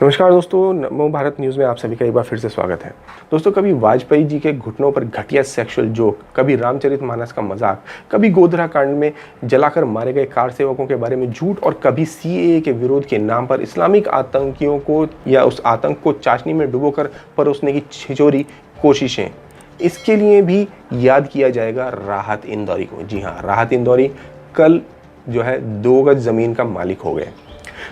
नमस्कार दोस्तों, नमो भारत न्यूज़ में आप सभी का एक बार फिर से स्वागत है। दोस्तों, कभी वाजपेयी जी के घुटनों पर घटिया सेक्सुअल जोक, कभी रामचरितमानस का मजाक, कभी गोधरा कांड में जलाकर मारे गए कार सेवकों के बारे में झूठ और कभी सीएए के विरोध के नाम पर इस्लामिक आतंकियों को या उस आतंक को चाशनी में डुबोकर परोसने की छिछोरी कोशिशें। इसके लिए भी याद किया जाएगा राहत इंदौरी को। जी हाँ, राहत इंदौरी कल जो है 2 गज ज़मीन का मालिक हो गए।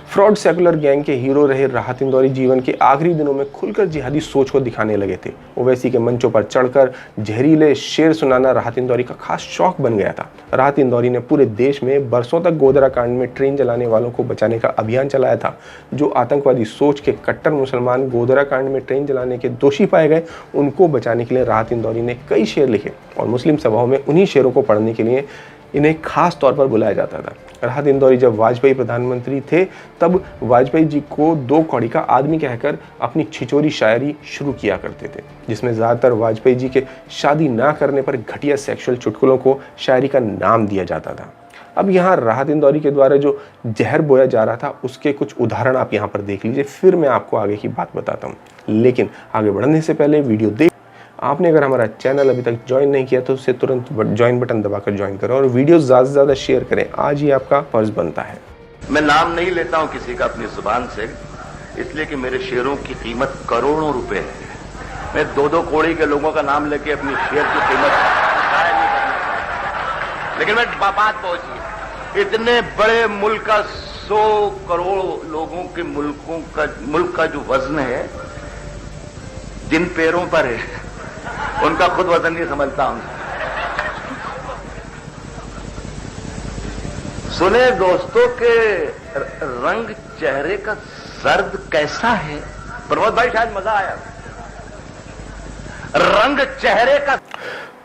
फ्रॉड सेकुलर गैंग के हीरो रहे राहत इंदौरी जीवन के आखिरी दिनों में खुलकर जिहादी सोच को दिखाने लगे थे। ओवैसी के मंचों पर चढ़कर जहरीले शेर सुनाना राहत इंदौरी का खास शौक बन गया था। राहत इंदौरी ने पूरे देश में बरसों तक गोधरा कांड में ट्रेन जलाने वालों को बचाने का अभियान चलाया था। जो आतंकवादी सोच के कट्टर मुसलमान गोधरा कांड में ट्रेन जलाने के दोषी पाए गए, उनको बचाने के लिए राहत इंदौरी ने कई शेर लिखे और मुस्लिम सभाओं में उन्हीं शेरों को पढ़ने के लिए इन्हें खास तौर पर बुलाया जाता था। राहत इंदौरी जब वाजपेयी प्रधानमंत्री थे, तब वाजपेयी जी को 2 कौड़ी का आदमी कहकर अपनी छिछोरी शायरी शुरू किया करते थे, जिसमें ज़्यादातर वाजपेयी जी के शादी ना करने पर घटिया सेक्सुअल चुटकुलों को शायरी का नाम दिया जाता था। अब यहाँ राहत इंदौरी के द्वारा जो जहर बोया जा रहा था, उसके कुछ उदाहरण आप यहाँ पर देख लीजिए, फिर मैं आपको आगे की बात बताता हूँ। लेकिन आगे बढ़ने से पहले वीडियो देख आपने अगर हमारा चैनल अभी तक ज्वाइन नहीं किया तो उसे तुरंत ज्वाइन बटन दबाकर ज्वाइन करें और वीडियो ज़्यादा से ज़्यादा शेयर करें। आज ही आपका फर्ज बनता है। मैं नाम नहीं लेता हूं किसी का अपनी जुबान से, इसलिए कि मेरे शेरों की कीमत करोड़ों रुपए है। मैं 2-2 कौड़ी के लोगों का नाम लेके अपनी शेर की कीमत जाहिर नहीं करना। लेकिन मैं बात पहुंची, इतने बड़े मुल्क का 100 करोड़ लोगों के मुल्क का जो वजन है, जिन पैरों पर है उनका खुद वजन नहीं समझता हूं। सुने दोस्तों के रंग चेहरे का सर्द कैसा है। प्रमोद भाई, शायद मजा आया। रंग चेहरे का।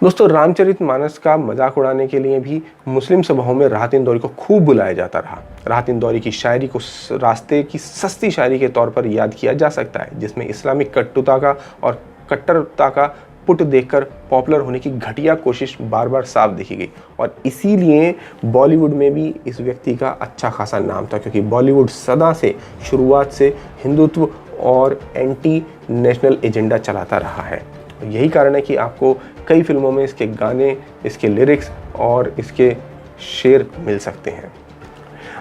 दोस्तों, रामचरितमानस का मजाक उड़ाने के लिए भी मुस्लिम सभाओं में राहत इंदौरी को खूब बुलाया जाता रहा। राहत इंदौरी की शायरी को रास्ते की सस्ती शायरी के तौर पर याद किया जा सकता है, जिसमें इस्लामिक कट्टुता का और कट्टरता का पुट देखकर पॉपुलर होने की घटिया कोशिश बार बार साफ देखी गई। और इसीलिए बॉलीवुड में भी इस व्यक्ति का अच्छा खासा नाम था, क्योंकि बॉलीवुड सदा से शुरुआत से हिंदुत्व और एंटी नेशनल एजेंडा चलाता रहा है। यही कारण है कि आपको कई फिल्मों में इसके गाने, इसके लिरिक्स और इसके शेर मिल सकते हैं।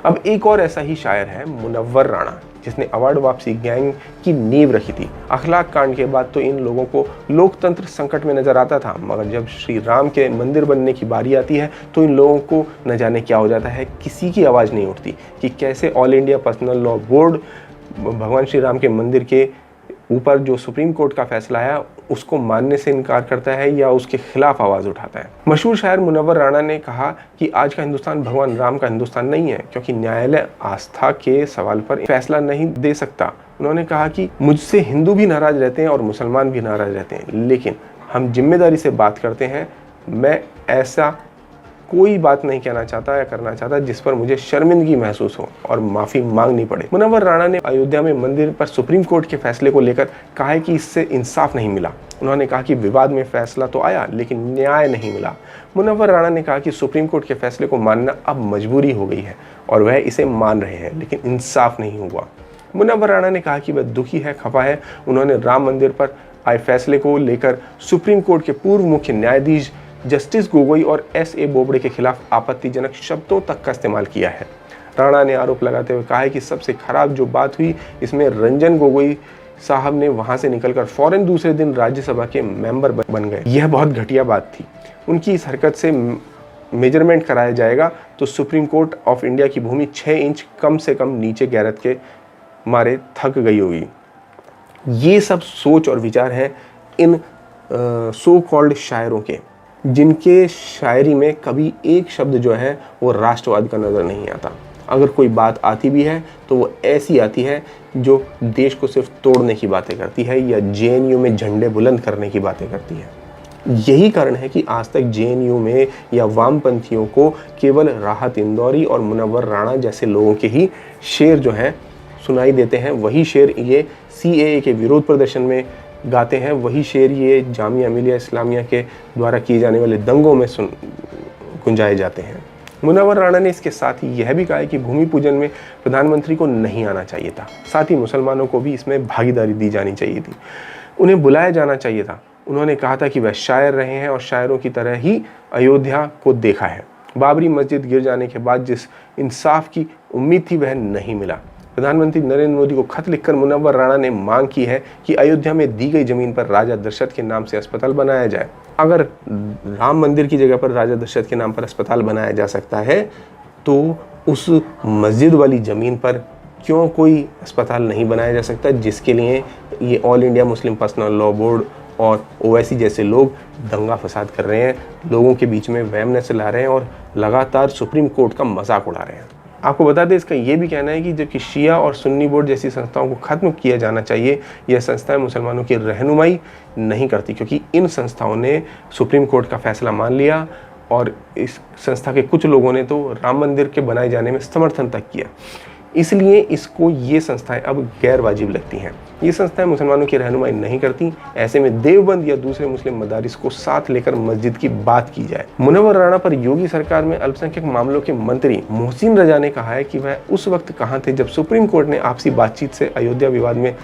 अब एक और ऐसा ही शायर है मुनव्वर राणा, जिसने अवार्ड वापसी गैंग की नींव रखी थी। अखलाक कांड के बाद तो इन लोगों को लोकतंत्र संकट में नजर आता था, मगर जब श्री राम के मंदिर बनने की बारी आती है तो इन लोगों को न जाने क्या हो जाता है। किसी की आवाज़ नहीं उठती कि कैसे all India personal law board भगवान श्री राम के मंदिर के ऊपर जो सुप्रीम कोर्ट का फैसला है उसको मानने से इनकार करता है या उसके खिलाफ आवाज़ उठाता है। मशहूर शायर मुनव्वर राणा ने कहा कि आज का हिंदुस्तान भगवान राम का हिंदुस्तान नहीं है, क्योंकि न्यायालय आस्था के सवाल पर फैसला नहीं दे सकता। उन्होंने कहा कि मुझसे हिंदू भी नाराज रहते हैं और मुसलमान भी नाराज रहते हैं, लेकिन हम जिम्मेदारी से बात करते हैं। मैं ऐसा कोई बात नहीं कहना चाहता या करना चाहता जिस पर मुझे शर्मिंदगी महसूस हो और माफ़ी मांगनी पड़े। मुनव्वर राणा ने अयोध्या में मंदिर पर सुप्रीम कोर्ट के फैसले को लेकर कहा है कि इससे इंसाफ नहीं मिला। उन्होंने कहा कि विवाद में फैसला तो आया, लेकिन न्याय नहीं मिला। मुनव्वर राणा ने कहा कि सुप्रीम कोर्ट के फैसले को मानना अब मजबूरी हो गई है और वह इसे मान रहे हैं, लेकिन इंसाफ नहीं हुआ। मुनव्वर राणा ने कहा कि वह दुखी है, खफा है। उन्होंने राम मंदिर पर आए फैसले को लेकर सुप्रीम कोर्ट के पूर्व मुख्य न्यायाधीश जस्टिस गोगोई और एस.ए. बोबड़े के खिलाफ आपत्तिजनक शब्दों तक का इस्तेमाल किया है। राणा ने आरोप लगाते हुए कहा है कि सबसे खराब जो बात हुई, इसमें रंजन गोगोई साहब ने वहां से निकलकर फौरन दूसरे दिन राज्यसभा के मेंबर बन गए। यह बहुत घटिया बात थी। उनकी इस हरकत से मेजरमेंट कराया जाएगा तो सुप्रीम कोर्ट ऑफ इंडिया की भूमि 6 इंच कम से कम नीचे गैरत के मारे थक गई होगी। ये सब सोच और विचार हैं इन सो कॉल्ड शायरों के, जिनके शायरी में कभी एक शब्द जो है वो राष्ट्रवाद का नज़र नहीं आता। अगर कोई बात आती भी है तो वो ऐसी आती है जो देश को सिर्फ तोड़ने की बातें करती है या जेएनयू में झंडे बुलंद करने की बातें करती है। यही कारण है कि आज तक जेएनयू में या वामपंथियों को केवल राहत इंदौरी और मुनव्वर राणा जैसे लोगों के ही शेर जो हैं सुनाई देते हैं। वही शेर ये सीएए के विरोध प्रदर्शन में गाते हैं, वही शेर ये जामिया मिलिया इस्लामिया के द्वारा किए जाने वाले दंगों में गुंजाए जाते हैं। मुनव्वर राणा ने इसके साथ ही यह भी कहा है कि भूमि पूजन में प्रधानमंत्री को नहीं आना चाहिए था, साथ ही मुसलमानों को भी इसमें भागीदारी दी जानी चाहिए थी, उन्हें बुलाया जाना चाहिए था। उन्होंने कहा था कि वह शायर रहे हैं और शायरों की तरह ही अयोध्या को देखा है। बाबरी मस्जिद गिर जाने के बाद जिस इंसाफ की उम्मीद थी वह नहीं मिला। प्रधानमंत्री नरेंद्र मोदी को खत लिखकर मुनव्वर राणा ने मांग की है कि अयोध्या में दी गई जमीन पर राजा दशरथ के नाम से अस्पताल बनाया जाए। अगर राम मंदिर की जगह पर राजा दशरथ के नाम पर अस्पताल बनाया जा सकता है तो उस मस्जिद वाली ज़मीन पर क्यों कोई अस्पताल नहीं बनाया जा सकता, जिसके लिए ये all India Muslim personal law board और ओवैसी जैसे लोग दंगा फसाद कर रहे हैं, लोगों के बीच में वहम न चला रहे हैं और लगातार सुप्रीम कोर्ट का मजाक उड़ा रहे हैं। आपको बता दें, इसका ये भी कहना है कि जबकि शिया और सुन्नी बोर्ड जैसी संस्थाओं को खत्म किया जाना चाहिए, यह संस्थाएं मुसलमानों की रहनुमाई नहीं करती, क्योंकि इन संस्थाओं ने सुप्रीम कोर्ट का फैसला मान लिया और इस संस्था के कुछ लोगों ने तो राम मंदिर के बनाए जाने में समर्थन तक किया। इसलिए इसको ये संस्थाएं अब गैर वाजिब लगती हैं। ये संस्थाएं मुसलमानों की रहनुमाई नहीं करती। ऐसे में देवबंद या दूसरे मुस्लिम मदारिस को साथ लेकर मस्जिद की बात की जाए। मुनव्वर राणा पर योगी सरकार में अल्पसंख्यक मामलों के मंत्री मोहसिन रजा ने कहा है कि वह उस वक्त कहां थे जब सुप्रीम कोर्ट ने आपसी बातचीत से अयोध्या विवाद में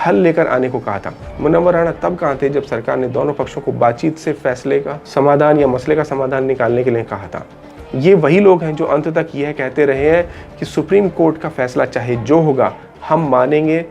हल लेकर आने को कहा था। मुनव्वर राणा तब कहां थे जब सरकार ने दोनों पक्षों को बातचीत से फैसले का समाधान या मसले का समाधान निकालने के लिए कहा था। ये वही लोग हैं जो अंत तक यह कहते रहे हैं कि सुप्रीम कोर्ट का फैसला चाहे जो होगा हम मानेंगे,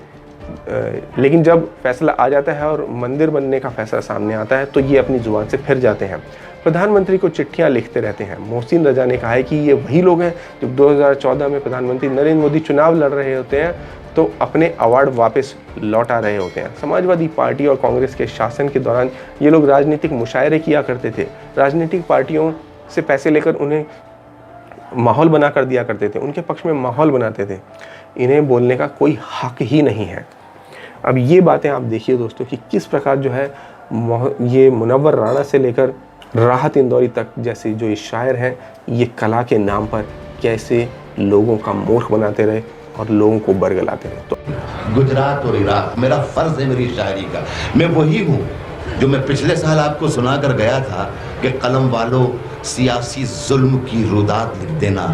लेकिन जब फैसला आ जाता है और मंदिर बनने का फैसला सामने आता है तो ये अपनी जुबान से फिर जाते हैं, प्रधानमंत्री को चिट्ठियां लिखते रहते हैं। मोहसिन रजा ने कहा है कि ये वही लोग हैं जब 2014 में प्रधानमंत्री नरेंद्र मोदी चुनाव लड़ रहे होते हैं तो अपने अवार्ड वापस लौटा रहे होते हैं। समाजवादी पार्टी और कांग्रेस के शासन के दौरान ये लोग राजनीतिक मुशायरे किया करते थे, राजनीतिक पार्टियों से पैसे लेकर उन्हें माहौल बना कर दिया करते थे, उनके पक्ष में माहौल बनाते थे। इन्हें बोलने का कोई हक ही नहीं है। अब ये बातें आप देखिए दोस्तों कि किस प्रकार जो है ये मुनव्वर राणा से लेकर राहत इंदौरी तक जैसे जो ये शायर हैं, ये कला के नाम पर कैसे लोगों का मूर्ख बनाते रहे और लोगों को बरगलाते रहे। तो गुजरात और इराक मेरा फर्ज है मेरी शायरी का। मैं वही हूँ जो मैं पिछले साल आपको सुना कर गया था कि कलम वालों सियासी जुल्म की रुदात लिख देना,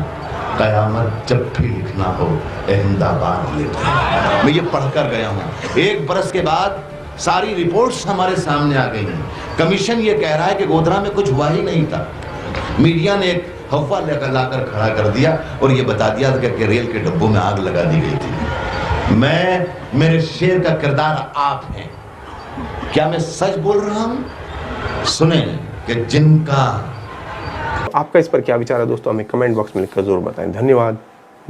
कयामत जब भी लिखना हो अहमदाबाद लिख देना। मैं ये पढ़कर गया हूँ। 1 बरस के बाद सारी रिपोर्ट्स हमारे सामने आ गई हैं। कमीशन ये कह रहा है कि गोधरा में कुछ हुआ ही नहीं था। मीडिया ने एक हवा लाकर खड़ा कर दिया और ये बता दिया था कि रेल के डब्बों में आग लगा दी गई थी। मेरे शेर का किरदार आप हैं। क्या मैं सच बोल रहा हूं? सुने कि जिनका आपका इस पर क्या विचार है दोस्तों, हमें कमेंट बॉक्स में लिखकर जरूर बताएं। धन्यवाद।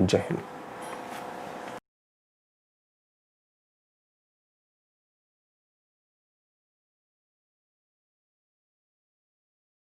जय हिंद।